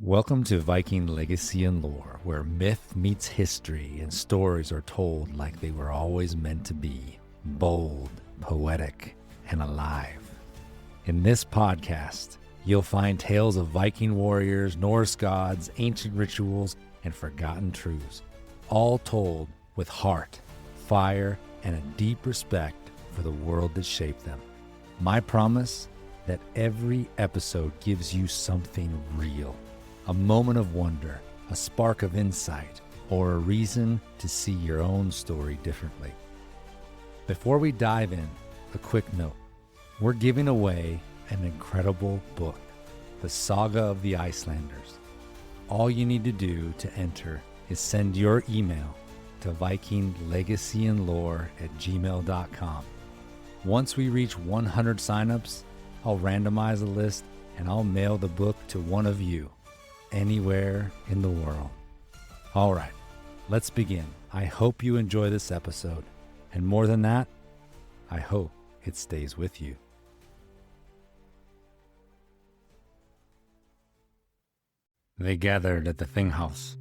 Welcome to Viking Legacy and Lore, where myth meets history and stories are told like they were always meant to be, bold, poetic, and alive. In this podcast, you'll find tales of Viking warriors, Norse gods, ancient rituals, and forgotten truths, all told with heart, fire, and a deep respect for the world that shaped them. My promise that every episode gives you something real. A moment of wonder, a spark of insight, or a reason to see your own story differently. Before we dive in, a quick note. We're giving away an incredible book, The Saga of the Icelanders. All you need to do to enter is send your email to vikinglegacyandlore@gmail.com. Once we reach 100 signups, I'll randomize a list and I'll mail the book to one of you, anywhere in the world. All right, let's begin. I hope you enjoy this episode, and more than that, I hope it stays with you. They gathered at the Thinghaus,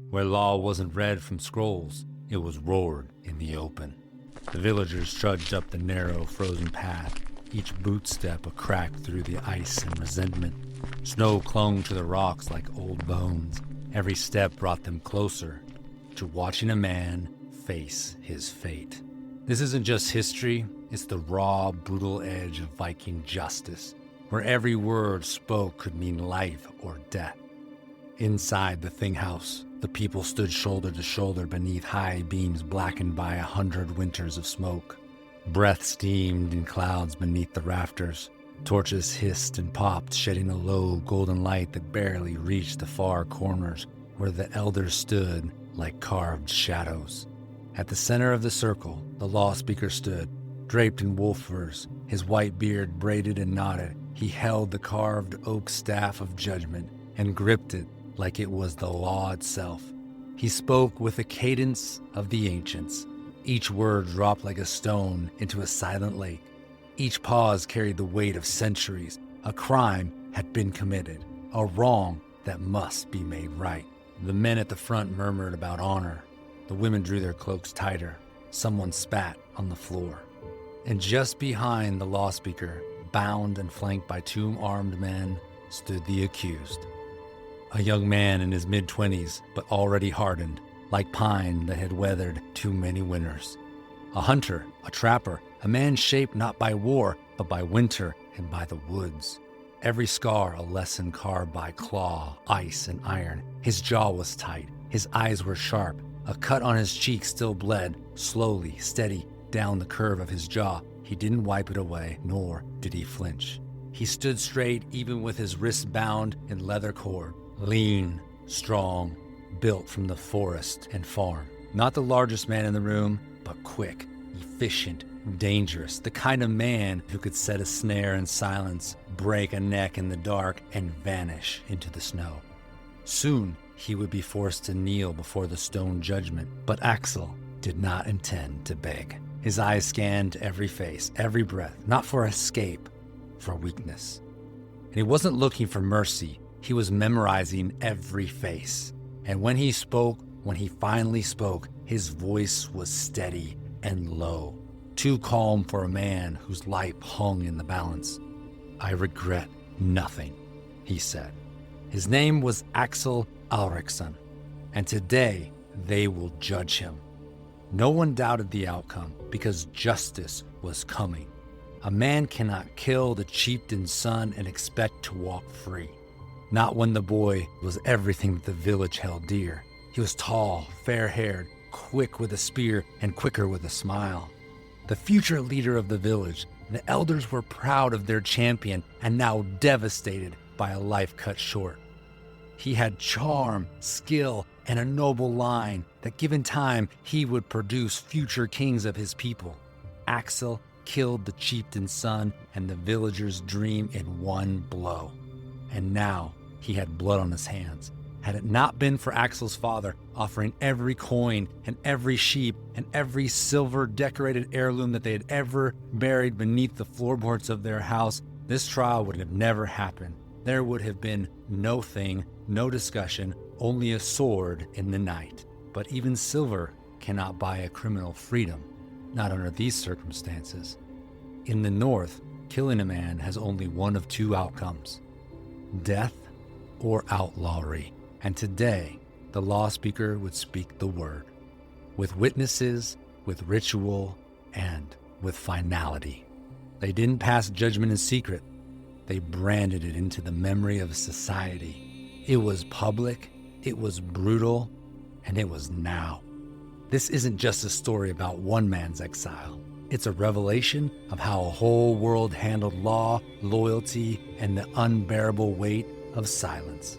where law wasn't read from scrolls, it was roared in the open. The villagers trudged up the narrow, frozen path, each boot step a crack through the ice and resentment. Snow clung to the rocks like old bones. Every step brought them closer to watching a man face his fate. This isn't just history, it's the raw, brutal edge of Viking justice, where every word spoke could mean life or death. Inside the Thinghaus, the people stood shoulder to shoulder beneath high beams blackened by 100 winters of smoke. Breath steamed in clouds beneath the rafters. Torches hissed and popped, shedding a low golden light that barely reached the far corners where the elders stood like carved shadows. At the center of the circle, the Lawspeaker stood, draped in wolf furs, his white beard braided and knotted. He held the carved oak staff of judgment and gripped it like it was the law itself. He spoke with the cadence of the ancients. Each word dropped like a stone into a silent lake. Each pause carried the weight of centuries. A crime had been committed, a wrong that must be made right. The men at the front murmured about honor. The women drew their cloaks tighter. Someone spat on the floor. And just behind the Lawspeaker, bound and flanked by two armed men, stood the accused. A young man in his mid-20s, but already hardened, like pine that had weathered too many winters. A hunter, a trapper, a man shaped not by war, but by winter and by the woods. Every scar a lesson carved by claw, ice, and iron. His jaw was tight, his eyes were sharp. A cut on his cheek still bled, slowly, steady, down the curve of his jaw. He didn't wipe it away, nor did he flinch. He stood straight even with his wrists bound in leather cord. Lean, strong, built from the forest and farm. Not the largest man in the room, but quick, efficient, dangerous. The kind of man who could set a snare in silence, break a neck in the dark, and vanish into the snow. Soon, he would be forced to kneel before the stone judgment, but Aksel did not intend to beg. His eyes scanned every face, every breath, not for escape, for weakness. And he wasn't looking for mercy. He was memorizing every face. And when he finally spoke, his voice was steady and low, too calm for a man whose life hung in the balance. "I regret nothing," he said. His name was Aksel Alrikson, and today they will judge him. No one doubted the outcome because justice was coming. A man cannot kill the chieftain's son and expect to walk free. Not when the boy was everything that the village held dear. He was tall, fair-haired, quick with a spear, and quicker with a smile. The future leader of the village, the elders were proud of their champion and now devastated by a life cut short. He had charm, skill, and a noble line that given time he would produce future kings of his people. Aksel killed the chieftain's son and the villager's dream in one blow. And now he had blood on his hands. Had it not been for Aksel's father offering every coin and every sheep and every silver-decorated heirloom that they had ever buried beneath the floorboards of their house, this trial would have never happened. There would have been no thing No discussion, only a sword in the night. But even silver cannot buy a criminal freedom, not under these circumstances. In the North, killing a man has only one of two outcomes: death or outlawry. And today, the Lawspeaker would speak the word, with witnesses, with ritual, and with finality. They didn't pass judgment in secret. They branded it into the memory of society. It was public, it was brutal, and it was now. This isn't just a story about one man's exile. It's a revelation of how a whole world handled law, loyalty, and the unbearable weight of silence.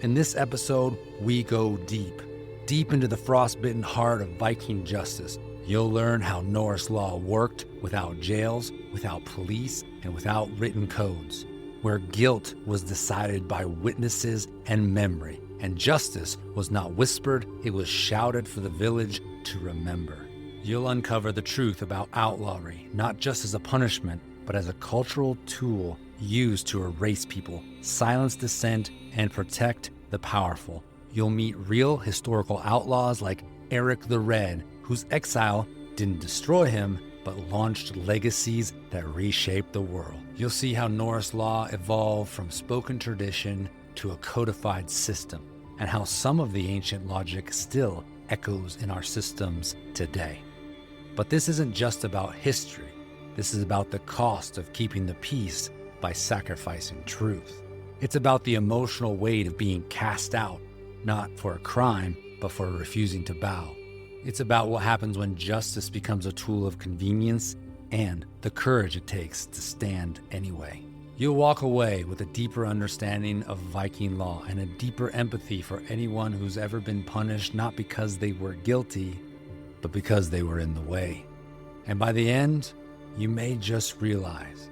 In this episode, we go deep into the frostbitten heart of Viking justice. You'll learn how Norse law worked without jails, without police, and without written codes, where guilt was decided by witnesses and memory, and justice was not whispered, it was shouted for the village to remember. You'll uncover the truth about outlawry, not just as a punishment, but as a cultural tool used to erase people, silence dissent, and protect the powerful. You'll meet real historical outlaws like Erik the Red, whose exile didn't destroy him, but launched legacies that reshaped the world. You'll see how Norse law evolved from spoken tradition to a codified system, and how some of the ancient logic still echoes in our systems today. But this isn't just about history. This is about the cost of keeping the peace by sacrificing truth. It's about the emotional weight of being cast out, not for a crime, but for refusing to bow. It's about what happens when justice becomes a tool of convenience and the courage it takes to stand anyway. You'll walk away with a deeper understanding of Viking law and a deeper empathy for anyone who's ever been punished not because they were guilty, but because they were in the way. And by the end, you may just realize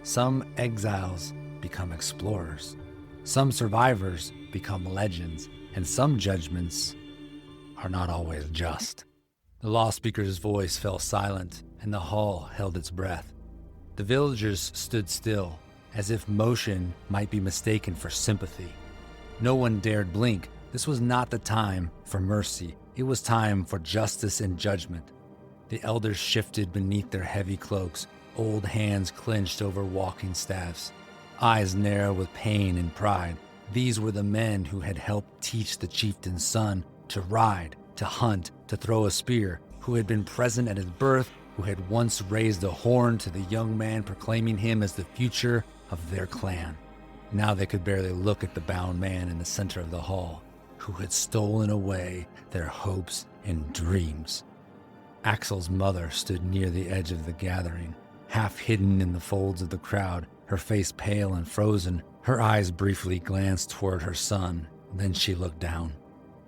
some exiles become explorers, some survivors become legends, and some judgments are not always just. The Lawspeaker's voice fell silent, and the hall held its breath. The villagers stood still, as if motion might be mistaken for sympathy. No one dared blink. This was not the time for mercy. It was time for justice and judgment. The elders shifted beneath their heavy cloaks, old hands clenched over walking staffs, eyes narrow with pain and pride. These were the men who had helped teach the chieftain's son to ride, to hunt, to throw a spear, who had been present at his birth, who had once raised a horn to the young man, proclaiming him as the future of their clan. Now they could barely look at the bound man in the center of the hall, who had stolen away their hopes and dreams. Aksel's mother stood near the edge of the gathering, half hidden in the folds of the crowd, her face pale and frozen. Her eyes briefly glanced toward her son, then she looked down.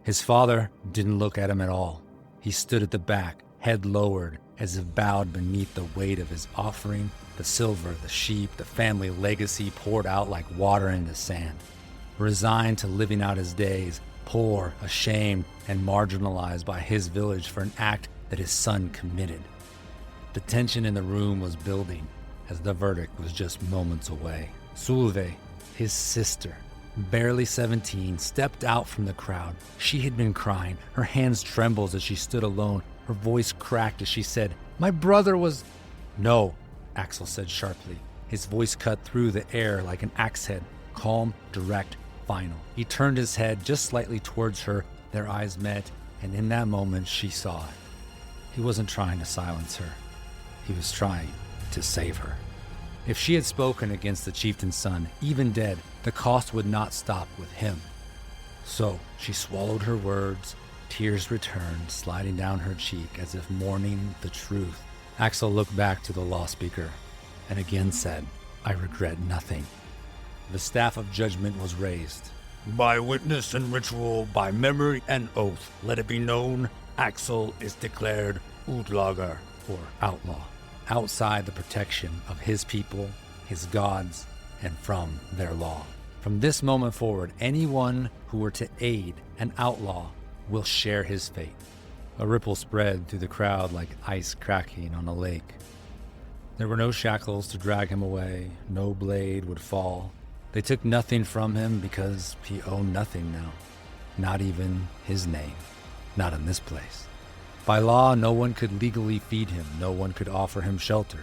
His father didn't look at him at all. He stood at the back, head lowered, as if bowed beneath the weight of his offering. The silver, the sheep, the family legacy poured out like water into sand. Resigned to living out his days, poor, ashamed, and marginalized by his village for an act that his son committed. The tension in the room was building, as the verdict was just moments away. Solveig, his sister, barely 17, stepped out from the crowd. She had been crying. Her hands trembled as she stood alone. Her voice cracked as she said, "My brother was..." "No," Aksel said sharply. His voice cut through the air like an axe head, calm, direct, final. He turned his head just slightly towards her. Their eyes met, and in that moment she saw it. He wasn't trying to silence her. He was trying to save her. If she had spoken against the chieftain's son, even dead, the cost would not stop with him. So she swallowed her words. Tears returned, sliding down her cheek as if mourning the truth. Aksel looked back to the Lawspeaker and again said, "I regret nothing." The staff of judgment was raised. "By witness and ritual, by memory and oath, let it be known, Aksel is declared outlaw, or outlaw, outside the protection of his people, his gods, and from their law. From this moment forward, anyone who were to aid an outlaw will share his fate." A ripple spread through the crowd like ice cracking on a lake. There were no shackles to drag him away, no blade would fall. They took nothing from him because he owned nothing now. Not even his name. Not in this place. By law, no one could legally feed him. No one could offer him shelter.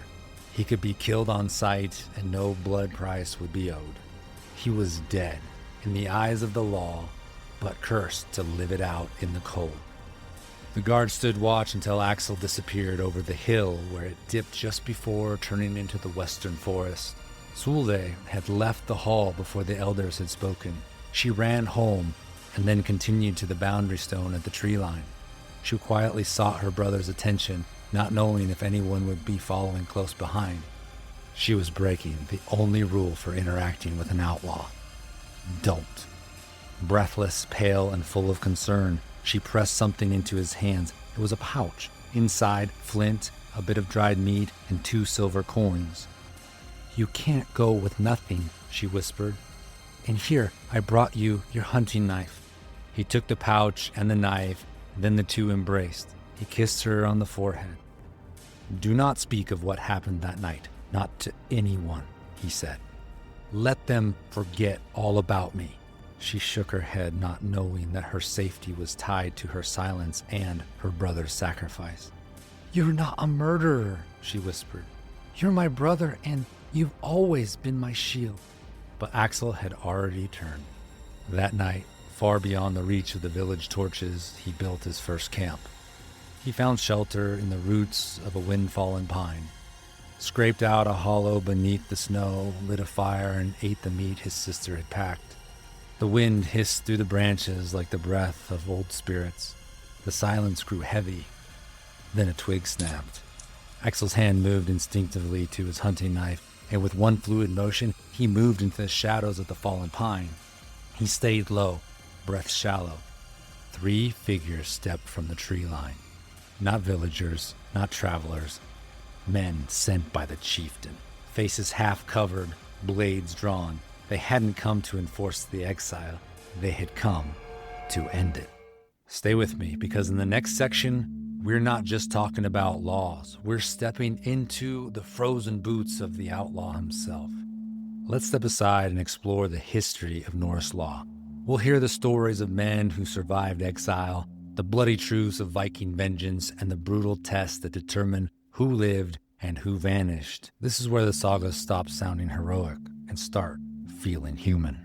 He could be killed on sight and no blood price would be owed. He was dead in the eyes of the law, but cursed to live it out in the cold. The guard stood watch until Aksel disappeared over the hill where it dipped just before turning into the western forest. Solveig had left the hall before the elders had spoken. She ran home and then continued to the boundary stone at the tree line. She quietly sought her brother's attention, not knowing if anyone would be following close behind. She was breaking the only rule for interacting with an outlaw. Don't. Breathless, pale, and full of concern, she pressed something into his hands. It was a pouch. Inside, flint, a bit of dried meat, and 2 silver coins. "You can't go with nothing," she whispered. "And here, I brought you your hunting knife." He took the pouch and the knife, then the two embraced. He kissed her on the forehead. "Do not speak of what happened that night, not to anyone," he said. "Let them forget all about me." She shook her head, not knowing that her safety was tied to her silence and her brother's sacrifice. "You're not a murderer," she whispered. "You're my brother, and you've always been my shield." But Aksel had already turned. That night, far beyond the reach of the village torches, he built his first camp. He found shelter in the roots of a wind-fallen pine, scraped out a hollow beneath the snow, lit a fire, and ate the meat his sister had packed. The wind hissed through the branches like the breath of old spirits. The silence grew heavy. Then a twig snapped. Aksel's hand moved instinctively to his hunting knife, and with one fluid motion, he moved into the shadows of the fallen pine. He stayed low, breath shallow. 3 figures stepped from the tree line. Not villagers, not travelers. Men sent by the chieftain. Faces half covered, blades drawn. They hadn't come to enforce the exile. They had come to end it. Stay with me, because in the next section, we're not just talking about laws. We're stepping into the frozen boots of the outlaw himself. Let's step aside and explore the history of Norse law. We'll hear the stories of men who survived exile, the bloody truths of Viking vengeance, and the brutal tests that determine who lived and who vanished. This is where the sagas stop sounding heroic and start feeling human.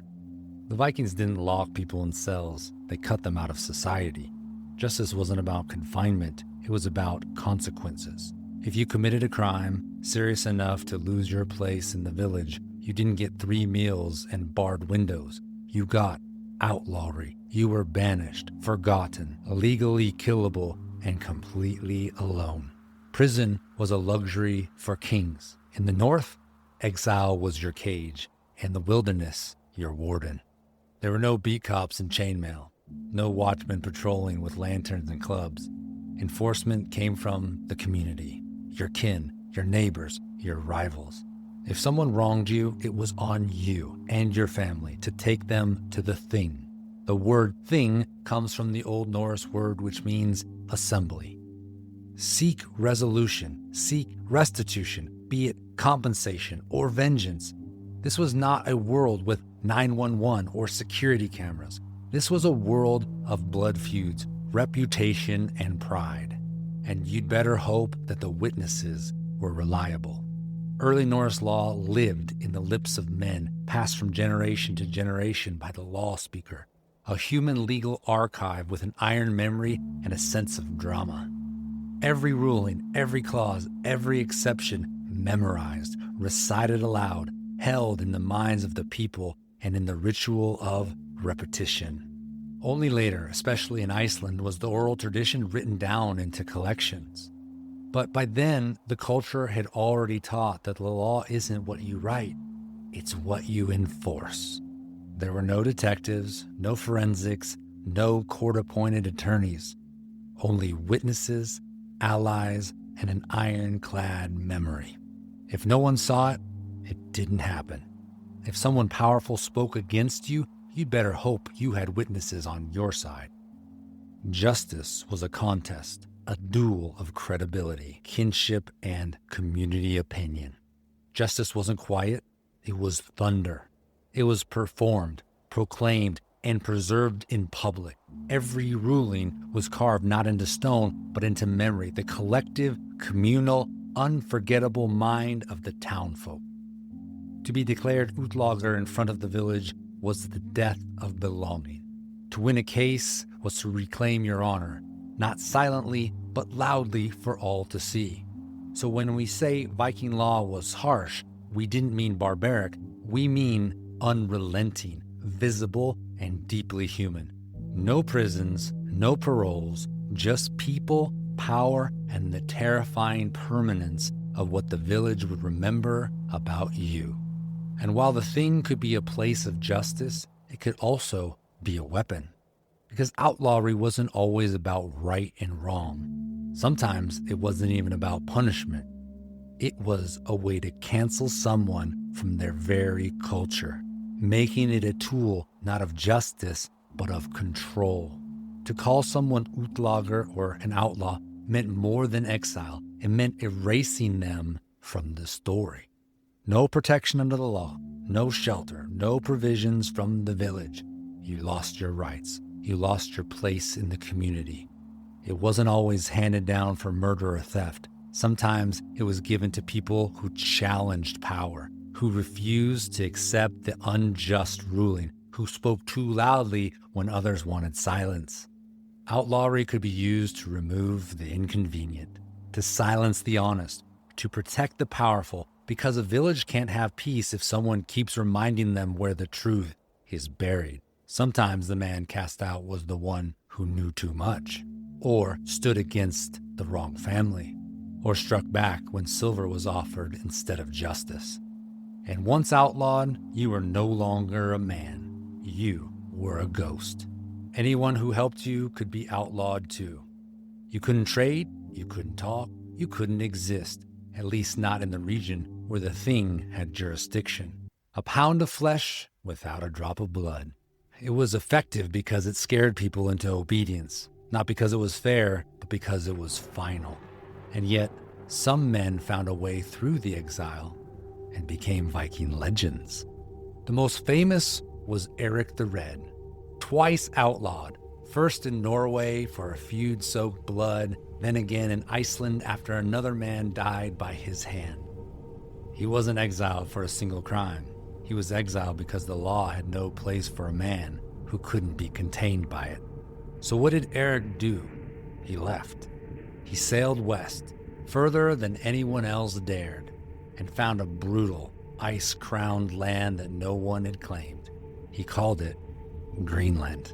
The Vikings didn't lock people in cells. They cut them out of society. Justice wasn't about confinement. It was about consequences. If you committed a crime serious enough to lose your place in the village, you didn't get 3 meals and barred windows. You got outlawry. You were banished, forgotten, illegally killable, and completely alone. Prison was a luxury for kings. In the north, exile was your cage, and the wilderness, your warden. There were no beat cops in chainmail, no watchmen patrolling with lanterns and clubs. Enforcement came from the community, your kin, your neighbors, your rivals. If someone wronged you, it was on you and your family to take them to the thing. The word thing comes from the Old Norse word which means assembly. Seek resolution, seek restitution, be it compensation or vengeance. This was not a world with 911 or security cameras. This was a world of blood feuds, reputation, and pride. And you'd better hope that the witnesses were reliable. Early Norse law lived in the lips of men, passed from generation to generation by the Lawspeaker, a human legal archive with an iron memory and a sense of drama. Every ruling, every clause, every exception memorized, recited aloud, held in the minds of the people and in the ritual of repetition. Only later, especially in Iceland, was the oral tradition written down into collections. But by then, the culture had already taught that the law isn't what you write, it's what you enforce. There were no detectives, no forensics, no court-appointed attorneys, only witnesses, allies, and an ironclad memory. If no one saw it, it didn't happen. If someone powerful spoke against you, you'd better hope you had witnesses on your side. Justice was a contest, a duel of credibility, kinship, and community opinion. Justice wasn't quiet, it was thunder. It was performed, proclaimed, and preserved in public. Every ruling was carved not into stone, but into memory, the collective, communal, unforgettable mind of the townfolk. To be declared outlawger in front of the village was the death of belonging. To win a case was to reclaim your honor, not silently, but loudly for all to see. So when we say Viking law was harsh, we didn't mean barbaric, we mean unrelenting, visible, and deeply human. No prisons, no paroles, just people, power, and the terrifying permanence of what the village would remember about you. And while the thing could be a place of justice, it could also be a weapon. Because outlawry wasn't always about right and wrong. Sometimes it wasn't even about punishment. It was a way to cancel someone from their very culture, making it a tool not of justice, but of control. To call someone outlawger or an outlaw meant more than exile. It meant erasing them from the story. No protection under the law, no shelter, no provisions from the village. You lost your rights. You lost your place in the community. It wasn't always handed down for murder or theft. Sometimes it was given to people who challenged power, who refused to accept the unjust ruling, who spoke too loudly when others wanted silence. Outlawry could be used to remove the inconvenient, to silence the honest, to protect the powerful, because a village can't have peace if someone keeps reminding them where the truth is buried. Sometimes the man cast out was the one who knew too much, or stood against the wrong family, or struck back when silver was offered instead of justice. And once outlawed, you were no longer a man. You were a ghost. Anyone who helped you could be outlawed too. You couldn't trade, you couldn't talk, you couldn't exist, at least not in the region where the thing had jurisdiction. A pound of flesh without a drop of blood. It was effective because it scared people into obedience, not because it was fair, but because it was final. And yet, some men found a way through the exile and became Viking legends. The most famous was Erik the Red, twice outlawed, first in Norway for a feud-soaked blood, then again in Iceland after another man died by his hand. He wasn't exiled for a single crime. He was exiled because the law had no place for a man who couldn't be contained by it. So what did Erik do? He left. He sailed west, further than anyone else dared, and found a brutal, ice-crowned land that no one had claimed. He called it Greenland.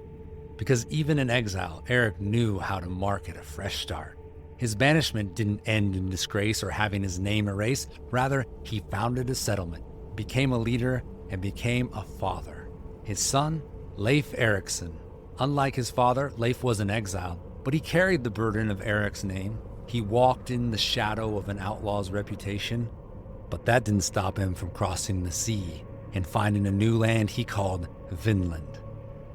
Because even in exile, Erik knew how to market a fresh start. His banishment didn't end in disgrace or having his name erased. Rather, he founded a settlement, became a leader, and became a father. His son, Leif Erikson. Unlike his father, Leif was in exile, but he carried the burden of Erik's name. He walked in the shadow of an outlaw's reputation, but that didn't stop him from crossing the sea and finding a new land he called Vinland,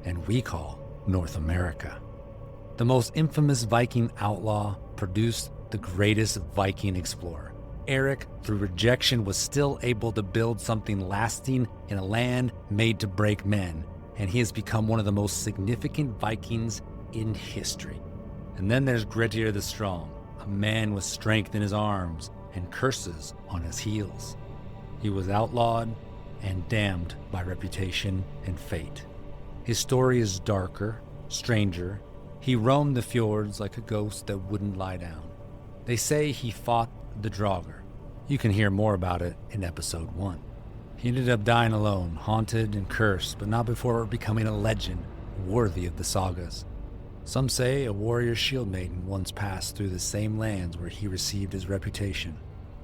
and we call North America. The most infamous Viking outlaw produced the greatest Viking explorer. Erik, through rejection, was still able to build something lasting in a land made to break men, and he has become one of the most significant Vikings in history. And then there's Grettir the Strong, a man with strength in his arms and curses on his heels. He was outlawed and damned by reputation and fate. His story is darker, stranger. He roamed the fjords like a ghost that wouldn't lie down. They say he fought the Draugr. You can hear more about it in episode 1. He ended up dying alone, haunted and cursed, but not before becoming a legend worthy of the sagas. Some say a warrior shield maiden once passed through the same lands where he received his reputation,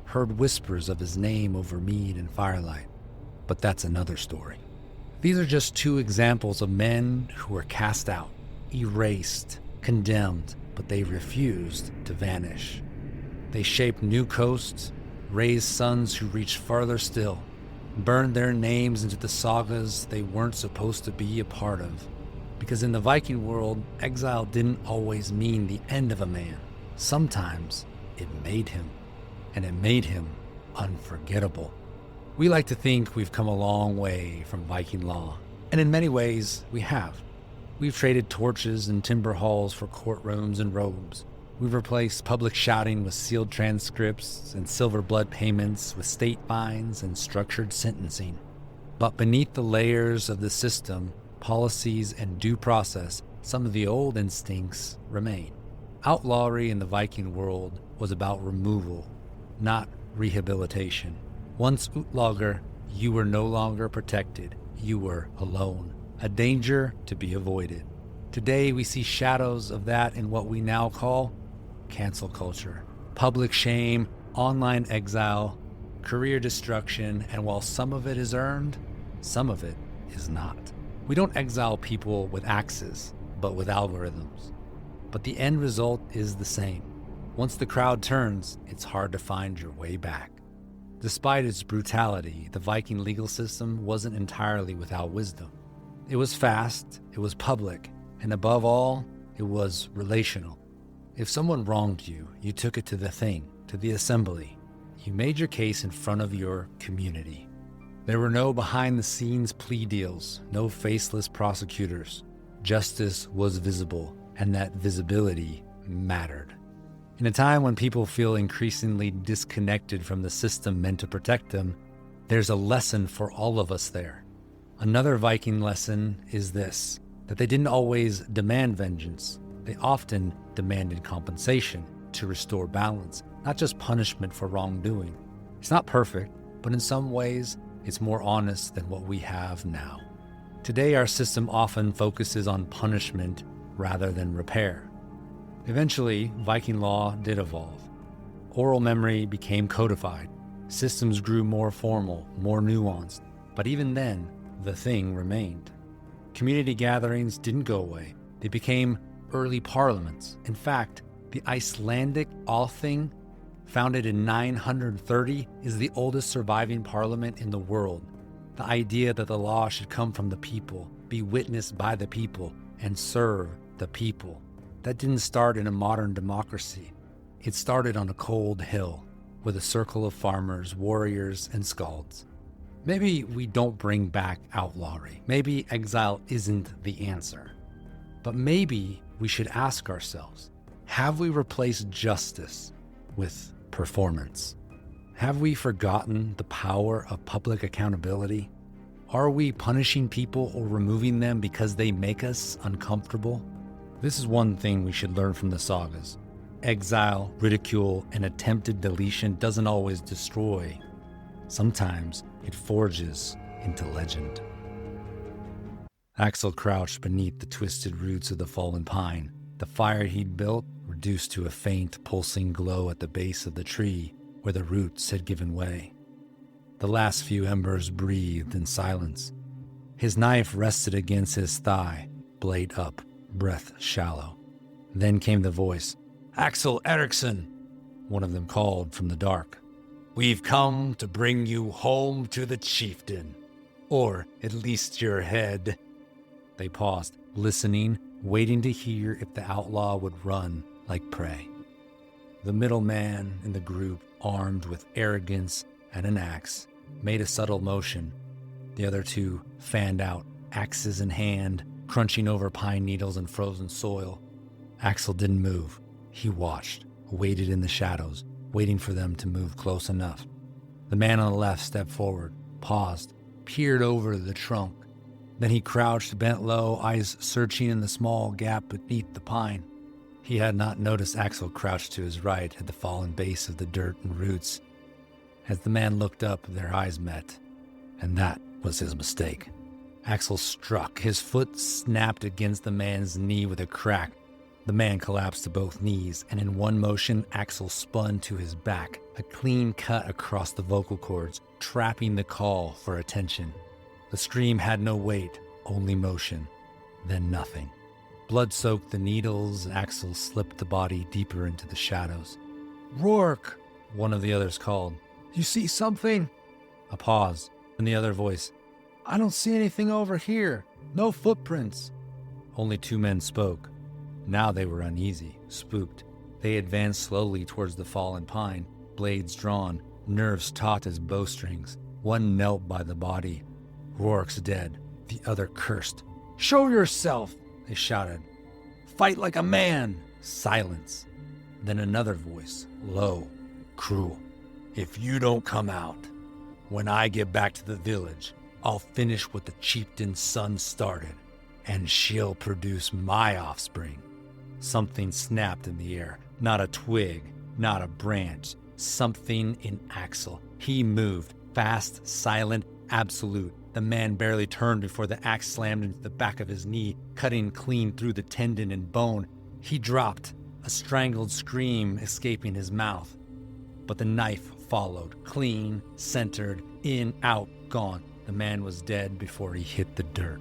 heard whispers of his name over mead and firelight, but that's another story. These are just 2 examples of men who were cast out, erased, condemned, but they refused to vanish. They shaped new coasts, raised sons who reached farther still, burned their names into the sagas they weren't supposed to be a part of. Because in the Viking world, exile didn't always mean the end of a man. Sometimes it made him, and it made him unforgettable. We like to think we've come a long way from Viking law, and in many ways, we have. We've traded torches and timber halls for courtrooms and robes. We've replaced public shouting with sealed transcripts and silver blood payments with state fines and structured sentencing. But beneath the layers of the system, policies, and due process, some of the old instincts remain. Outlawry in the Viking world was about removal, not rehabilitation. Once Outlager, you were no longer protected. You were alone, a danger to be avoided. Today we see shadows of that in what we now call cancel culture, public shame, online exile, career destruction, and while some of it is earned, some of it is not. We don't exile people with axes, but with algorithms. But the end result is the same. Once the crowd turns, it's hard to find your way back. Despite its brutality, the Viking legal system wasn't entirely without wisdom. It was fast, it was public, and above all, it was relational. If someone wronged you, you took it to the thing, to the assembly. You made your case in front of your community. There were no behind-the-scenes plea deals, no faceless prosecutors. Justice was visible, and that visibility mattered. In a time when people feel increasingly disconnected from the system meant to protect them, there's a lesson for all of us there. Another Viking lesson is this, that they didn't always demand vengeance. They often demanded compensation to restore balance, not just punishment for wrongdoing. It's not perfect, but in some ways, it's more honest than what we have now. Today, our system often focuses on punishment rather than repair. Eventually, Viking law did evolve. Oral memory became codified. Systems grew more formal, more nuanced. But even then, the thing remained. Community gatherings didn't go away. They became early parliaments. In fact, the Icelandic Althing, founded in 930, is the oldest surviving parliament in the world. The idea that the law should come from the people, be witnessed by the people, and serve the people. That didn't start in a modern democracy. It started on a cold hill with a circle of farmers, warriors, and skalds. Maybe we don't bring back outlawry. Maybe exile isn't the answer. But maybe we should ask ourselves, have we replaced justice with performance? Have we forgotten the power of public accountability? Are we punishing people or removing them because they make us uncomfortable? This is one thing we should learn from the sagas. Exile, ridicule, and attempted deletion doesn't always destroy. Sometimes it forges into legend. Aksel crouched beneath the twisted roots of the fallen pine. The fire he'd built reduced to a faint, pulsing glow at the base of the tree where the roots had given way. The last few embers breathed in silence. His knife rested against his thigh, blade up, breath shallow. Then came the voice. "Aksel Alrikson," one of them called from the dark. "We've come to bring you home to the chieftain. Or at least your head." They paused, listening, waiting to hear if the outlaw would run like prey. The middle man in the group, armed with arrogance and an axe, made a subtle motion. The other two fanned out, axes in hand, crunching over pine needles and frozen soil. Aksel didn't move. He watched, waited in the shadows, waiting for them to move close enough. The man on the left stepped forward, paused, peered over the trunk. Then he crouched, bent low, eyes searching in the small gap beneath the pine. He had not noticed Aksel crouched to his right at the fallen base of the dirt and roots. As the man looked up, their eyes met, and that was his mistake. Aksel struck. His foot snapped against the man's knee with a crack. The man collapsed to both knees, and in one motion, Aksel spun to his back, a clean cut across the vocal cords, trapping the call for attention. The scream had no weight, only motion, then nothing. Blood soaked the needles, and Aksel slipped the body deeper into the shadows. "Rourke!" one of the others called. "You see something?" A pause, and the other voice. "I don't see anything over here. No footprints." Only two men spoke. Now they were uneasy, spooked. They advanced slowly towards the fallen pine, blades drawn, nerves taut as bowstrings. One knelt by the body. Rourke's dead. The other cursed. "Show yourself!" they shouted. "Fight like a man!" Silence. Then another voice, low, cruel. "If you don't come out, when I get back to the village, I'll finish what the chieftain's son started, and she'll produce my offspring." Something snapped in the air. Not a twig, not a branch. Something in Aksel. He moved, fast, silent, absolute. The man barely turned before the axe slammed into the back of his knee, cutting clean through the tendon and bone. He dropped, a strangled scream escaping his mouth. But the knife followed, clean, centered, in, out, gone. The man was dead before he hit the dirt.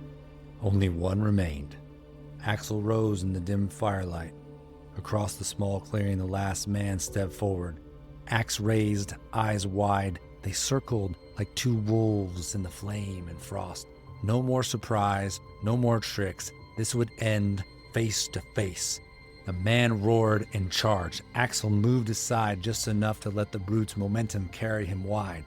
Only one remained. Aksel rose in the dim firelight. Across the small clearing, the last man stepped forward. Axe raised, eyes wide, they circled like two wolves in the flame and frost. No more surprise, no more tricks. This would end face to face. The man roared and charged. Aksel moved aside just enough to let the brute's momentum carry him wide.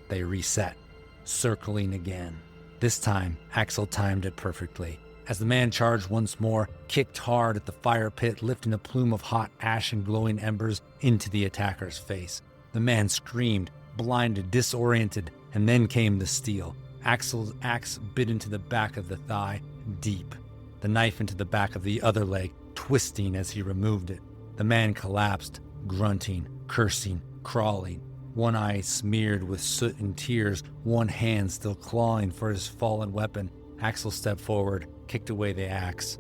They reset, circling again. This time, Aksel timed it perfectly. As the man charged once more, kicked hard at the fire pit, lifting a plume of hot ash and glowing embers into the attacker's face. The man screamed, blinded, disoriented, and then came the steel. Aksel's axe bit into the back of the thigh, deep. The knife into the back of the other leg, twisting as he removed it. The man collapsed, grunting, cursing, crawling. One eye smeared with soot and tears, one hand still clawing for his fallen weapon. Aksel stepped forward, kicked away the axe.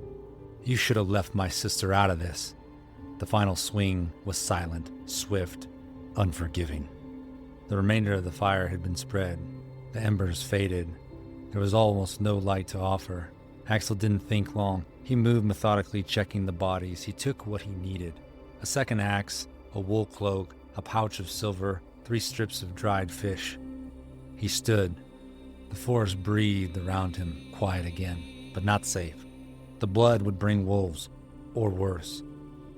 "You should have left my sister out of this." The final swing was silent, swift, unforgiving. The remainder of the fire had been spread. The embers faded. There was almost no light to offer. Aksel didn't think long. He moved methodically, checking the bodies. He took what he needed. A second axe, a wool cloak, a pouch of silver, 3 strips of dried fish. He stood. The forest breathed around him, quiet again, but not safe. The blood would bring wolves, or worse.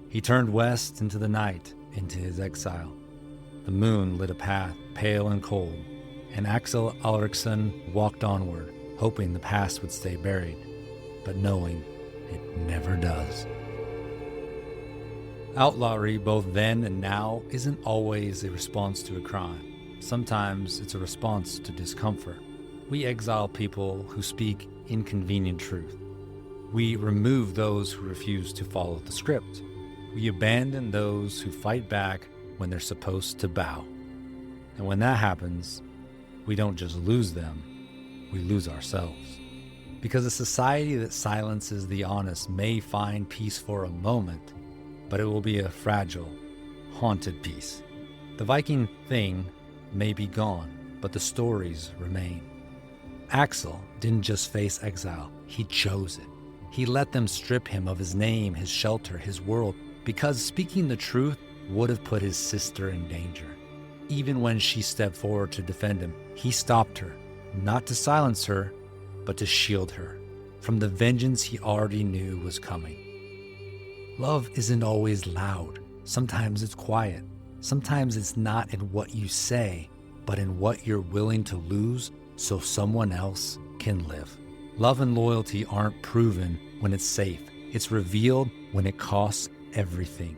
He turned west into the night, into his exile. The moon lit a path, pale and cold, and Aksel Alrikson walked onward, hoping the past would stay buried, but knowing it never does. Outlawry, both then and now, isn't always a response to a crime. Sometimes it's a response to discomfort. We exile people who speak inconvenient truth. We remove those who refuse to follow the script. We abandon those who fight back when they're supposed to bow. And when that happens, we don't just lose them, we lose ourselves. Because a society that silences the honest may find peace for a moment, but it will be a fragile, haunted peace. The Viking thing may be gone, but the stories remain. Aksel didn't just face exile, he chose it. He let them strip him of his name, his shelter, his world, because speaking the truth would have put his sister in danger. Even when she stepped forward to defend him, he stopped her, not to silence her, but to shield her from the vengeance he already knew was coming. Love isn't always loud. Sometimes it's quiet. Sometimes it's not in what you say, but in what you're willing to lose so someone else can live. Love and loyalty aren't proven when it's safe. It's revealed when it costs everything.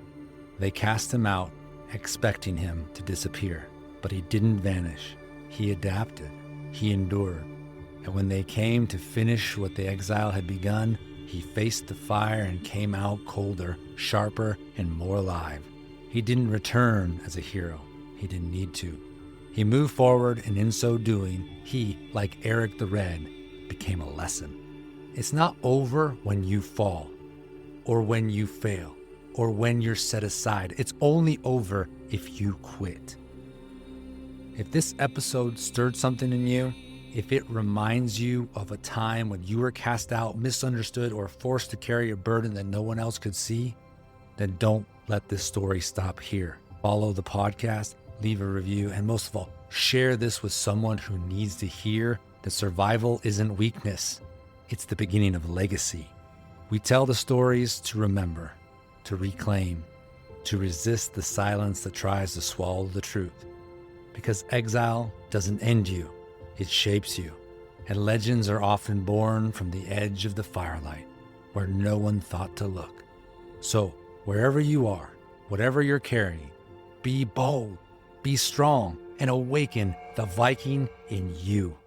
They cast him out, expecting him to disappear, but he didn't vanish. He adapted. He endured. And when they came to finish what the exile had begun, he faced the fire and came out colder, sharper, and more alive. He didn't return as a hero. He didn't need to. He moved forward, and in so doing, he, like Erik the Red, became a lesson. It's not over when you fall, or when you fail, or when you're set aside. It's only over if you quit. If this episode stirred something in you, if it reminds you of a time when you were cast out, misunderstood, or forced to carry a burden that no one else could see, then don't let this story stop here. Follow the podcast, leave a review, and most of all, share this with someone who needs to hear that survival isn't weakness. It's the beginning of legacy. We tell the stories to remember, to reclaim, to resist the silence that tries to swallow the truth. Because exile doesn't end you. It shapes you, and legends are often born from the edge of the firelight, where no one thought to look. So, wherever you are, whatever you're carrying, be bold, be strong, and awaken the Viking in you.